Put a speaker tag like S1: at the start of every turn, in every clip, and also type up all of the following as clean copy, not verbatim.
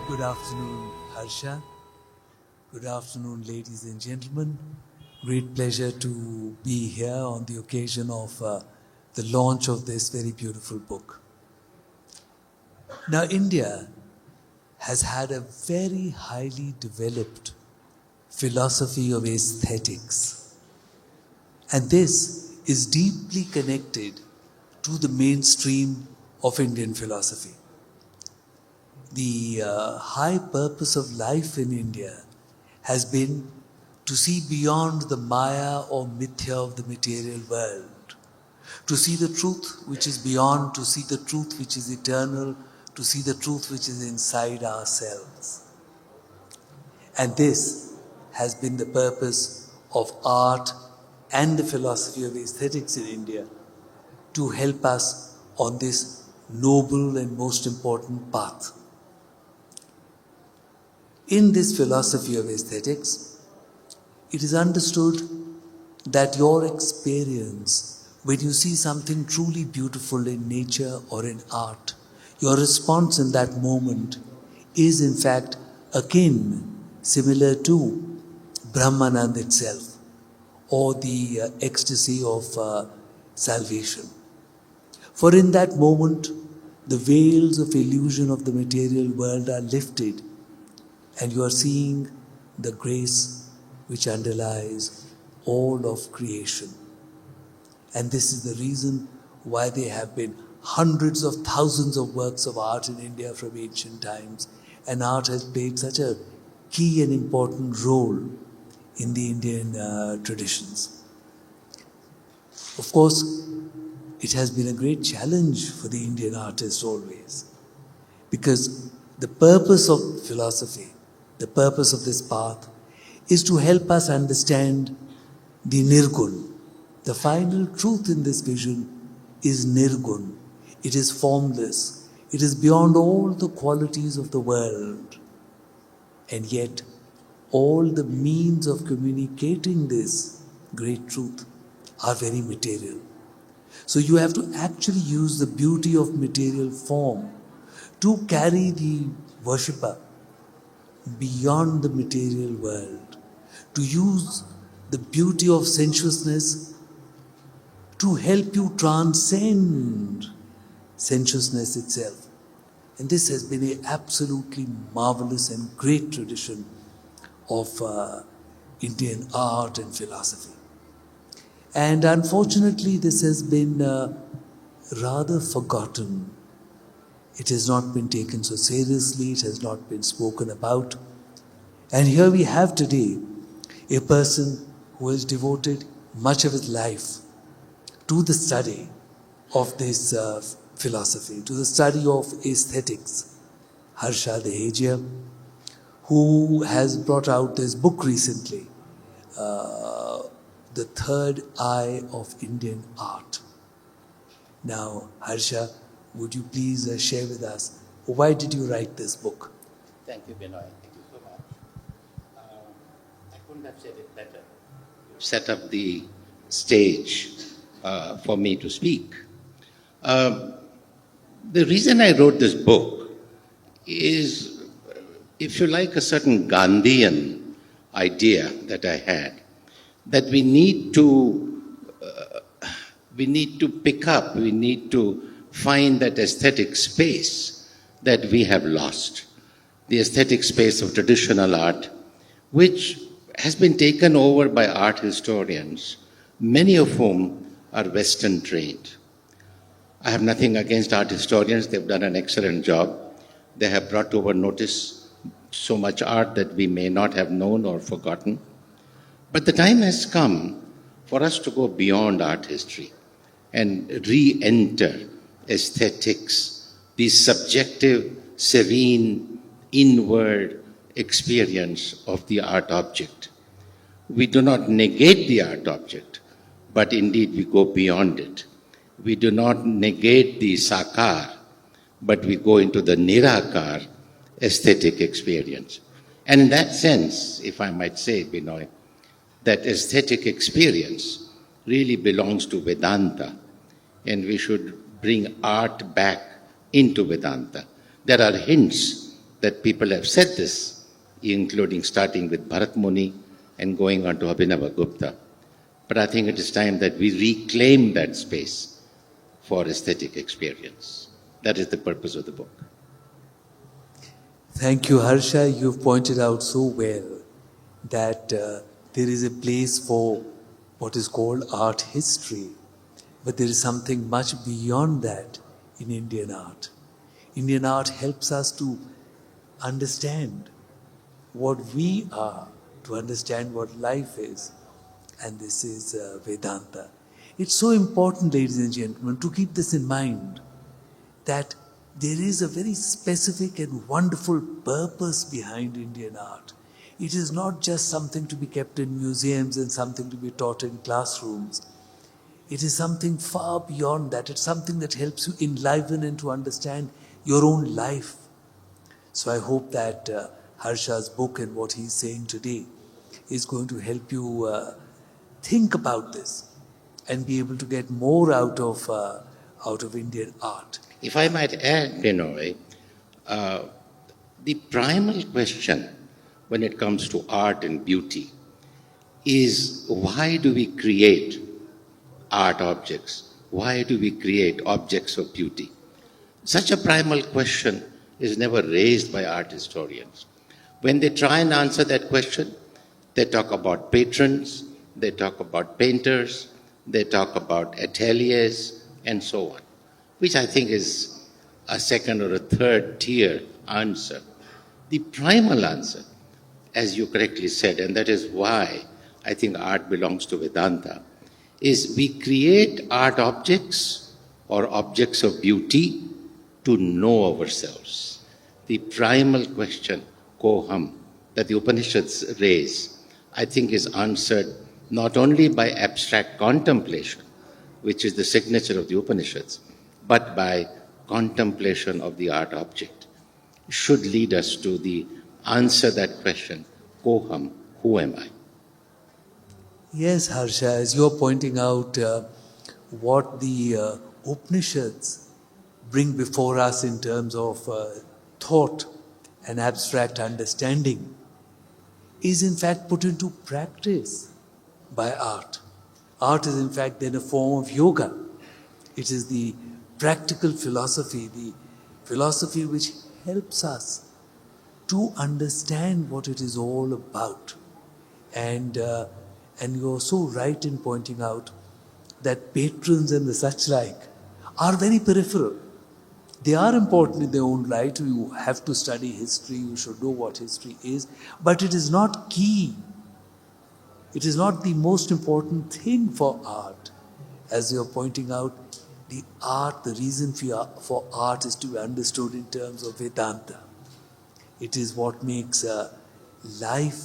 S1: Good afternoon, Harsha. Good afternoon, ladies and gentlemen. Great pleasure to be here on the occasion of the launch of this very beautiful book. Now, India has had a very highly developed philosophy of aesthetics, and this is deeply connected to the mainstream of Indian philosophy. The high purpose of life in India has been to see beyond the maya or mithya of the material world, to see the truth which is beyond, to see the truth which is eternal, to see the truth which is inside ourselves. And this has been the purpose of art and the philosophy of aesthetics in India, to help us on this noble and most important path. In this philosophy of aesthetics, it is understood that your experience, when you see something truly beautiful in nature or in art, your response in that moment is in fact akin, similar to Brahmanand itself, or the ecstasy of salvation. For in that moment, the veils of illusion of the material world are lifted, and you are seeing the grace which underlies all of creation. And this is the reason why there have been hundreds of thousands of works of art in India from ancient times, and art has played such a key and important role in the Indian traditions. Of course, it has been a great challenge for the Indian artist always, because the purpose of philosophy, the purpose of this path, is to help us understand the Nirgun. The final truth in this vision is Nirgun. It is formless. It is beyond all the qualities of the world. And yet, all the means of communicating this great truth are very material. So you have to actually use the beauty of material form to carry the worshipper beyond the material world, to use the beauty of sensuousness to help you transcend sensuousness itself. And this has been an absolutely marvelous and great tradition of Indian art and philosophy. And unfortunately, this has been rather forgotten. It has not been taken so seriously, it has not been spoken about. And here we have today a person who has devoted much of his life to the study of this philosophy, to the study of aesthetics, Harsha Dehejia, who has brought out this book recently, The Third Eye of Indian Art. Now, Harsha, would you please share with us, why did you write this book?
S2: Thank you, Benoy. Thank you so much. I couldn't have said it better. Set up the stage for me to speak. The reason I wrote this book is, if you like, a certain Gandhian idea that I had, that we need to pick up, we need to find that aesthetic space that we have lost, the aesthetic space of traditional art, which has been taken over by art historians, many of whom are Western trained. I have nothing against art historians, they've done an excellent job. They have brought to our notice so much art that we may not have known or forgotten. But the time has come for us to go beyond art history and re-enter aesthetics, the subjective, serene, inward experience of the art object. We do not negate the art object, but indeed we go beyond it. We do not negate the sakar, but we go into the nirakar aesthetic experience. And in that sense, if I might say, Benoy, that aesthetic experience really belongs to Vedanta, and we should bring art back into Vedanta. There are hints that people have said this, including starting with Bharat Muni and going on to Abhinava Gupta. But I think it is time that we reclaim that space for aesthetic experience. That is the purpose of the book.
S1: Thank you, Harsha. You've pointed out so well that there is a place for what is called art history, but there is something much beyond that in Indian art. Indian art helps us to understand what we are, to understand what life is, and this is Vedanta. It's so important, ladies and gentlemen, to keep this in mind, that there is a very specific and wonderful purpose behind Indian art. It is not just something to be kept in museums and something to be taught in classrooms. It is something far beyond that. It's something that helps you enliven and to understand your own life. So I hope that Harsha's book and what he's saying today is going to help you think about this and be able to get more out of Indian art.
S2: If I might add, Benoy, the primal question when it comes to art and beauty is, why do we create art objects? Why do we create objects of beauty? Such a primal question is never raised by art historians. When they try and answer that question, they talk about patrons, they talk about painters, they talk about ateliers, and so on, which I think is a second or a third tier answer. The primal answer, as you correctly said, and that is why I think art belongs to Vedanta, is we create art objects or objects of beauty to know ourselves. The primal question, koham, that the Upanishads raise, I think is answered not only by abstract contemplation, which is the signature of the Upanishads, but by contemplation of the art object, should lead us to the answer that question, koham, who am I?
S1: Yes, Harsha, as you're pointing out, what the Upanishads bring before us in terms of thought and abstract understanding is in fact put into practice by art. Art is in fact then a form of yoga. It is the practical philosophy, the philosophy which helps us to understand what it is all about. And you're so right in pointing out that patrons and the such like are very peripheral. They are important in their own right. You have to study history, you should know what history is, but it is not key. It is not the most important thing for art. As you're pointing out, the reason for art is to be understood in terms of Vedanta. It is what makes life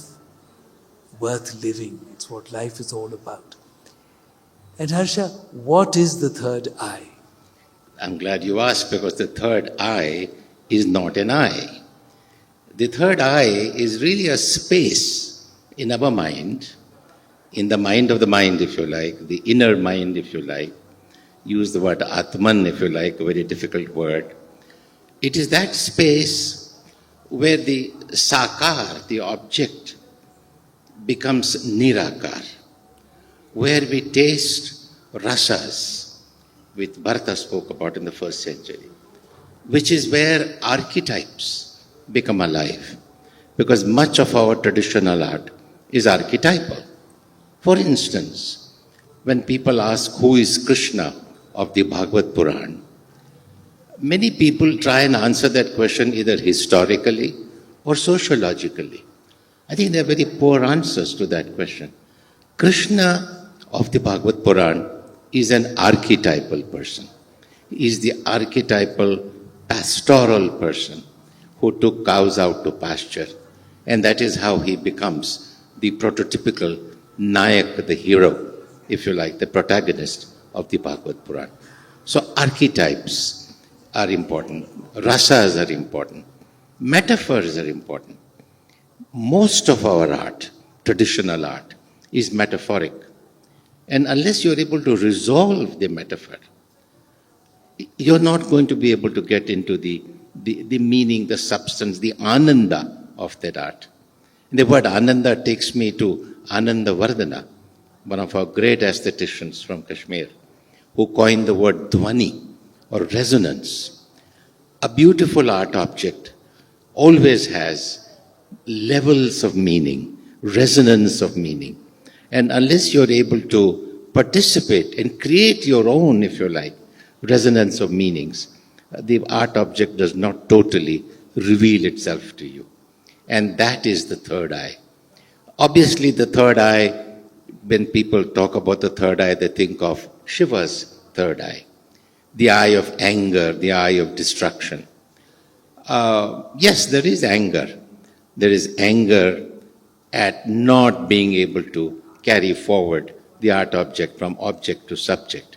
S1: worth living. It's what life is all about. And Harsha, what is the third eye?
S2: I'm glad you asked, because the third eye is not an eye. The third eye is really a space in our mind, in the mind of the mind, if you like, the inner mind, if you like. Use the word Atman, if you like, a very difficult word. It is that space where the sakar, the object, becomes nirakar, where we taste rasas, which Bharata spoke about in the first century, which is where archetypes become alive, because much of our traditional art is archetypal. For instance, when people ask who is Krishna of the Bhagavad Puran, many people try and answer that question either historically or sociologically. I think there are very poor answers to that question. Krishna of the Bhagavad Puran is an archetypal person. He is the archetypal pastoral person who took cows out to pasture. And that is how he becomes the prototypical Nayak, the hero, if you like, the protagonist of the Bhagavad Puran. So archetypes are important. Rasas are important. Metaphors are important. Most of our art, traditional art, is metaphoric. And unless you're able to resolve the metaphor, you're not going to be able to get into the the meaning, the substance, the ananda of that art. And the word ananda takes me to Ananda Vardhana, one of our great aestheticians from Kashmir, who coined the word dhvani or resonance. A beautiful art object always has levels of meaning, resonance of meaning. And unless you're able to participate and create your own, if you like, resonance of meanings, the art object does not totally reveal itself to you. And that is the third eye. Obviously, the third eye, when people talk about the third eye, they think of Shiva's third eye, the eye of anger, the eye of destruction. Yes, there is anger. There is anger at not being able to carry forward the art object from object to subject.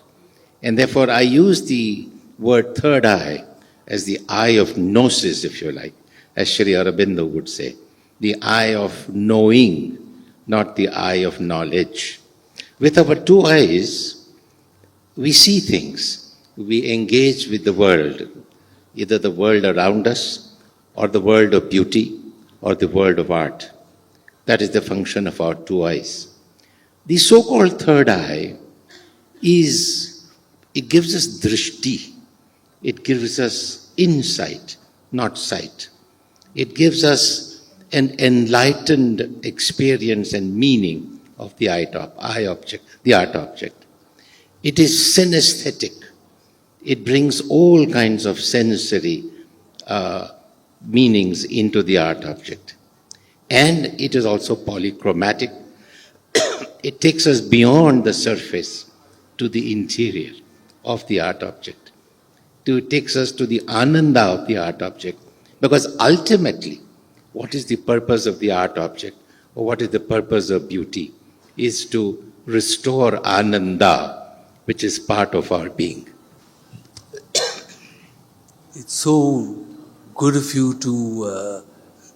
S2: And therefore, I use the word third eye as the eye of gnosis, if you like, as Sri Aurobindo would say, the eye of knowing, not the eye of knowledge. With our two eyes, we see things, we engage with the world, either the world around us, or the world of beauty, or the world of art. That is the function of our two eyes. The so-called third eye it gives us drishti, it gives us insight, not sight. It gives us an enlightened experience and meaning of the eye object, the art object. It is synesthetic. It brings all kinds of sensory meanings into the art object. And it is also polychromatic. It takes us beyond the surface to the interior of the art object. It takes us to the ananda of the art object. Because ultimately, what is the purpose of the art object, or what is the purpose of beauty, is to restore ananda, which is part of our being.
S1: It's so good of you to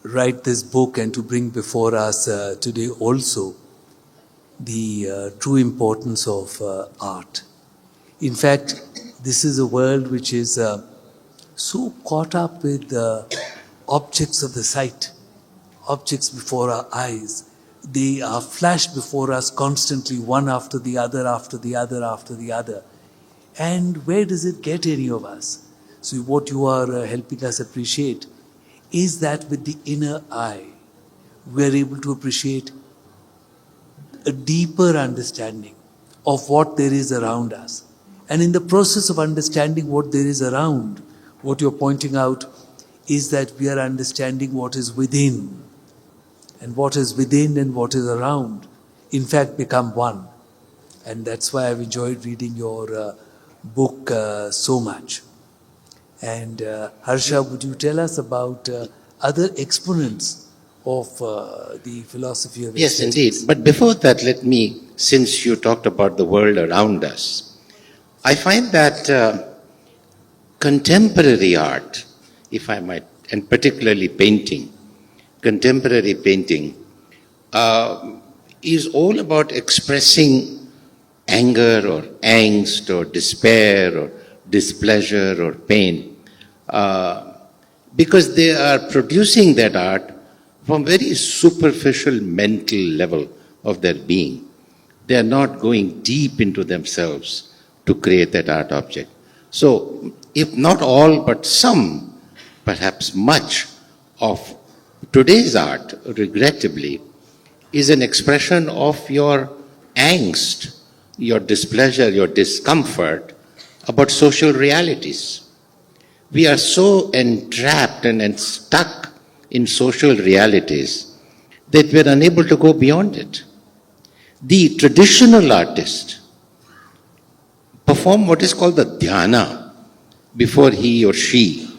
S1: write this book and to bring before us today also the true importance of art. In fact, this is a world which is so caught up with objects of the sight, objects before our eyes. They are flashed before us constantly, one after the other, after the other, after the other. And where does it get any of us? So what you are helping us appreciate is that with the inner eye, we are able to appreciate a deeper understanding of what there is around us. And in the process of understanding what there is around, what you're pointing out is that we are understanding what is within. And what is within and what is around, in fact, become one. And that's why I've enjoyed reading your book so much. And Harsha, would you tell us about other exponents of the philosophy of
S2: Yes,
S1: aesthetics?
S2: indeed. But before that, let me, since you talked about the world around us, I find that contemporary art, if I might, and particularly painting, contemporary painting, is all about expressing anger or angst or despair or displeasure or pain, because they are producing that art from very superficial mental level of their being. They are not going deep into themselves to create that art object. So, if not all, but some, perhaps much of today's art, regrettably, is an expression of your angst, your displeasure, your discomfort about social realities. We are so entrapped and stuck in social realities that we are unable to go beyond it. The traditional artist perform what is called the dhyana before he or she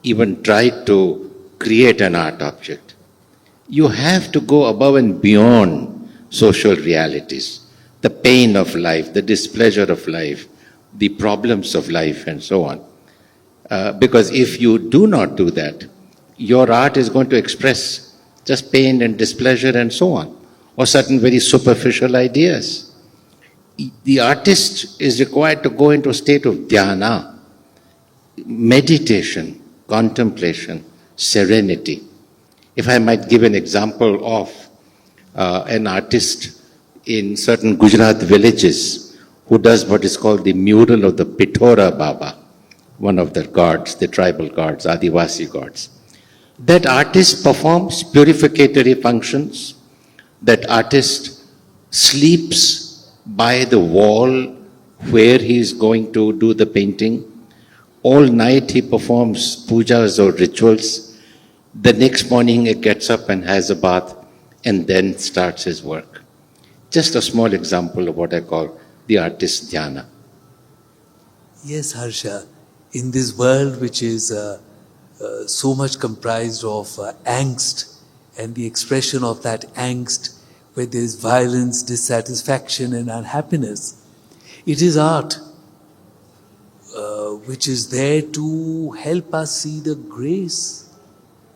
S2: even tried to create an art object. You have to go above and beyond social realities, the pain of life, the displeasure of life, the problems of life, and so on. Because if you do not do that, your art is going to express just pain and displeasure and so on, or certain very superficial ideas. The artist is required to go into a state of dhyana, meditation, contemplation, serenity. If I might give an example of an artist in certain Gujarat villages who does what is called the mural of the Pitora Baba, one of their gods, the tribal gods, Adivasi gods. That artist performs purificatory functions. That artist sleeps by the wall where he is going to do the painting. All night he performs pujas or rituals. The next morning he gets up and has a bath and then starts his work. Just a small example of what I call the artist's dhyana.
S1: Yes, Harsha, in this world which is so much comprised of angst and the expression of that angst where there is violence, dissatisfaction and unhappiness, it is art which is there to help us see the grace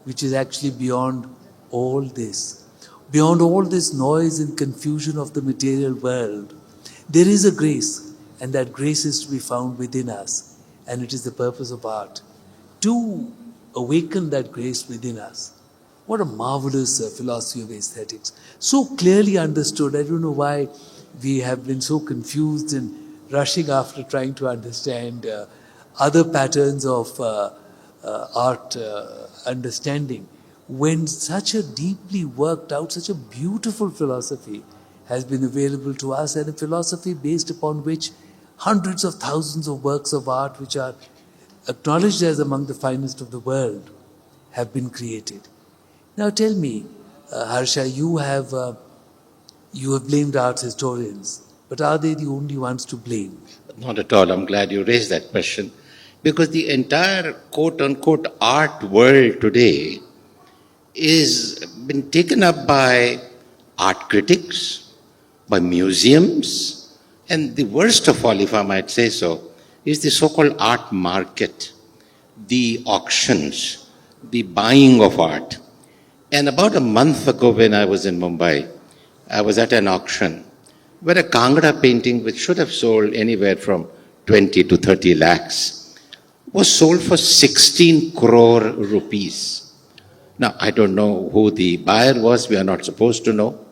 S1: which is actually beyond all this. Beyond all this noise and confusion of the material world, there is a grace, and that grace is to be found within us. And it is the purpose of art to awaken that grace within us. What a marvelous philosophy of aesthetics. So clearly understood. I don't know why we have been so confused and rushing after trying to understand other patterns of art understanding, when such a deeply worked out, such a beautiful philosophy has been available to us, and a philosophy based upon which hundreds of thousands of works of art which are acknowledged as among the finest of the world have been created. Now tell me, Harsha, you have blamed art historians, but are they the only ones to blame?
S2: Not at all. I'm glad you raised that question because the entire quote unquote art world today is been taken up by art critics, by museums, and the worst of all, if I might say so, is the so-called art market, the auctions, the buying of art. And about a month ago when I was in Mumbai, I was at an auction where a Kangra painting, which should have sold anywhere from 20 to 30 lakhs, was sold for 16 crore rupees. Now, I don't know who the buyer was, we are not supposed to know.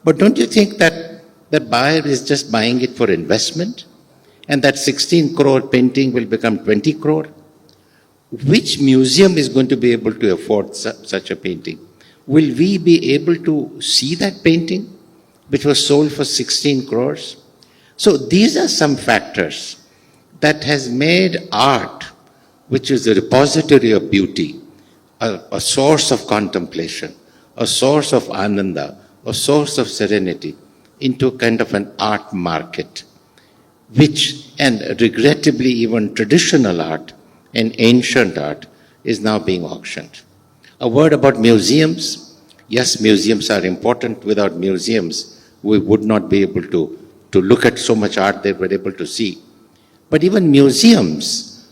S2: But don't you think that the buyer is just buying it for investment? And that 16 crore painting will become 20 crore? Which museum is going to be able to afford such a painting? Will we be able to see that painting, which was sold for 16 crores? So these are some factors that has made art, which is a repository of beauty, a source of contemplation, a source of ananda, a source of serenity, into a kind of an art market, which, and regrettably even traditional art and ancient art, is now being auctioned. A word about museums. Yes, museums are important. Without museums, we would not be able to look at so much art they were able to see. But even museums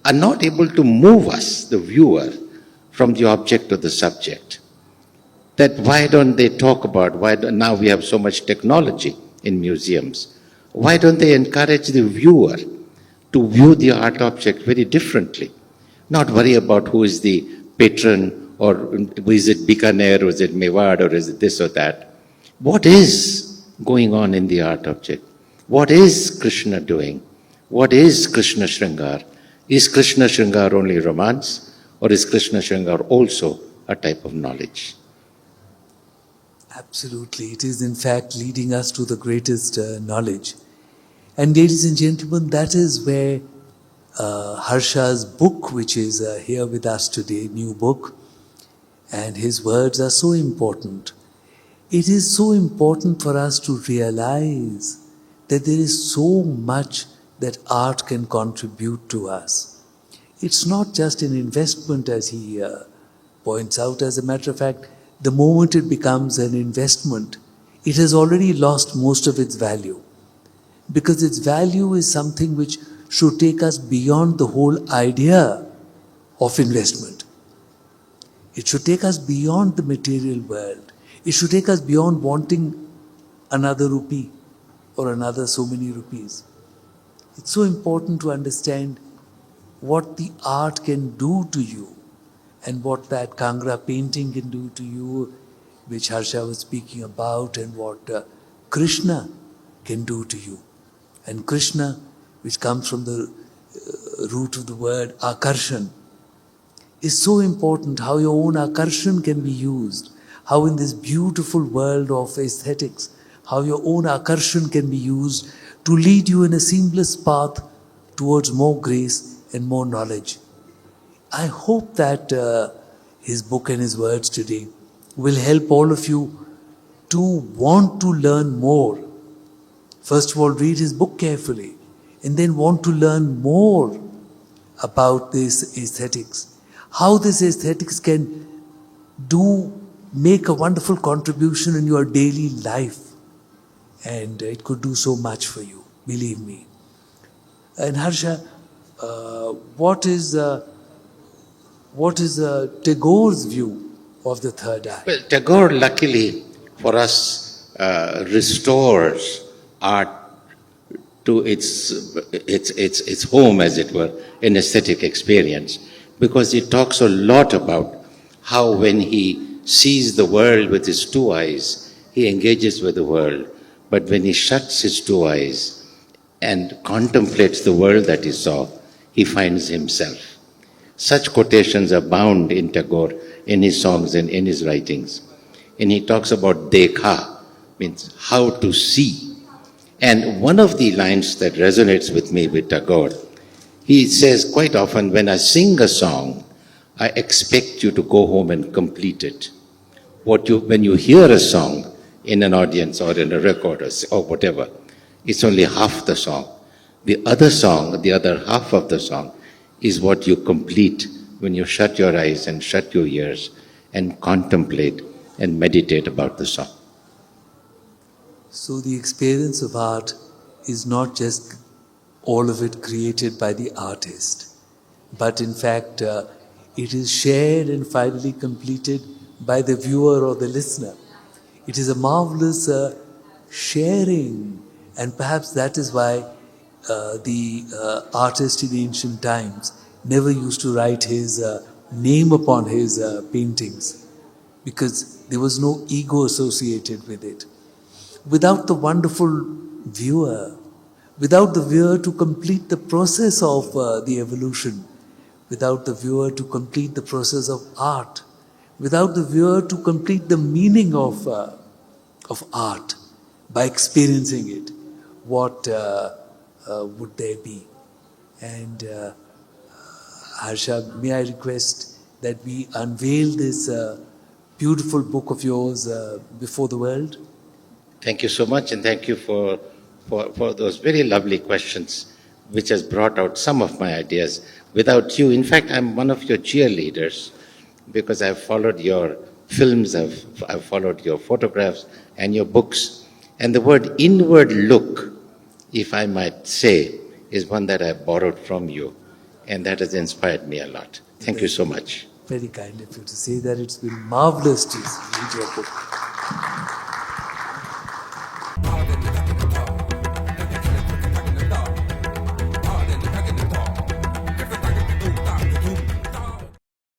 S2: are not able to move us, the viewer, from the object to the subject. That why don't they talk about, now we have so much technology in museums, why don't they encourage the viewer to view the art object very differently? Not worry about who is the patron, or is it Bikaner, or is it Mewad, or is it this or that. What is going on in the art object? What is Krishna doing? What is Krishna Shringar? Is Krishna Shringar only romance, or is Krishna Shringar also a type of knowledge?
S1: Absolutely. It is in fact leading us to the greatest knowledge. And ladies and gentlemen, that is where Harsha's book, which is here with us today, new book, and his words are so important. It is so important for us to realize that there is so much that art can contribute to us. It's not just an investment, as he points out. As a matter of fact, the moment it becomes an investment, it has already lost most of its value. Because its value is something which should take us beyond the whole idea of investment. It should take us beyond the material world. It should take us beyond wanting another rupee or another so many rupees. It's so important to understand what the art can do to you and what that Kangra painting can do to you, which Harsha was speaking about, and what Krishna can do to you. And Krishna, which comes from the root of the word akarshan, is so important, how your own akarshan can be used, how in this beautiful world of aesthetics, how your own akarshan can be used to lead you in a seamless path towards more grace and more knowledge. I hope that his book and his words today will help all of you to want to learn more. First of all, read his book carefully and then want to learn more about this aesthetics. How this aesthetics can make a wonderful contribution in your daily life. And it could do so much for you, believe me. And Harsha, what is Tagore's view of the third eye?
S2: Well, Tagore, luckily for us, restores art to its home, as it were, an aesthetic experience, because he talks a lot about how when he sees the world with his two eyes, he engages with the world, but when he shuts his two eyes and contemplates the world that he saw, he finds himself. Such quotations abound in Tagore, in his songs and in his writings. And he talks about dekha, means how to see. And one of the lines that resonates with me with Tagore, he says quite often, when I sing a song, I expect you to go home and complete it. When you hear a song in an audience or in a record or whatever, it's only half the song. The other song, the other half of the song, is what you complete when you shut your eyes and shut your ears and contemplate and meditate about the song.
S1: So the experience of art is not just all of it created by the artist, but in fact it is shared and finally completed by the viewer or the listener. It is a marvelous sharing, and perhaps that is why the artist in ancient times never used to write his name upon his paintings, because there was no ego associated with it. Without the wonderful viewer, without the viewer to complete the process of the evolution, without the viewer to complete the process of art, without the viewer to complete the meaning of art by experiencing it, what would there be? And Harsha, may I request that we unveil this beautiful book of yours before the world?
S2: Thank you so much, and thank you for those very lovely questions, which has brought out some of my ideas. Without you, in fact, I'm one of your cheerleaders, because I've followed your films, I've followed your photographs and your books. And the word inward look, if I might say, is one that I borrowed from you, and that has inspired me a lot. Thank you so much.
S1: Very kind of you to say that. It's been marvelous to read your book.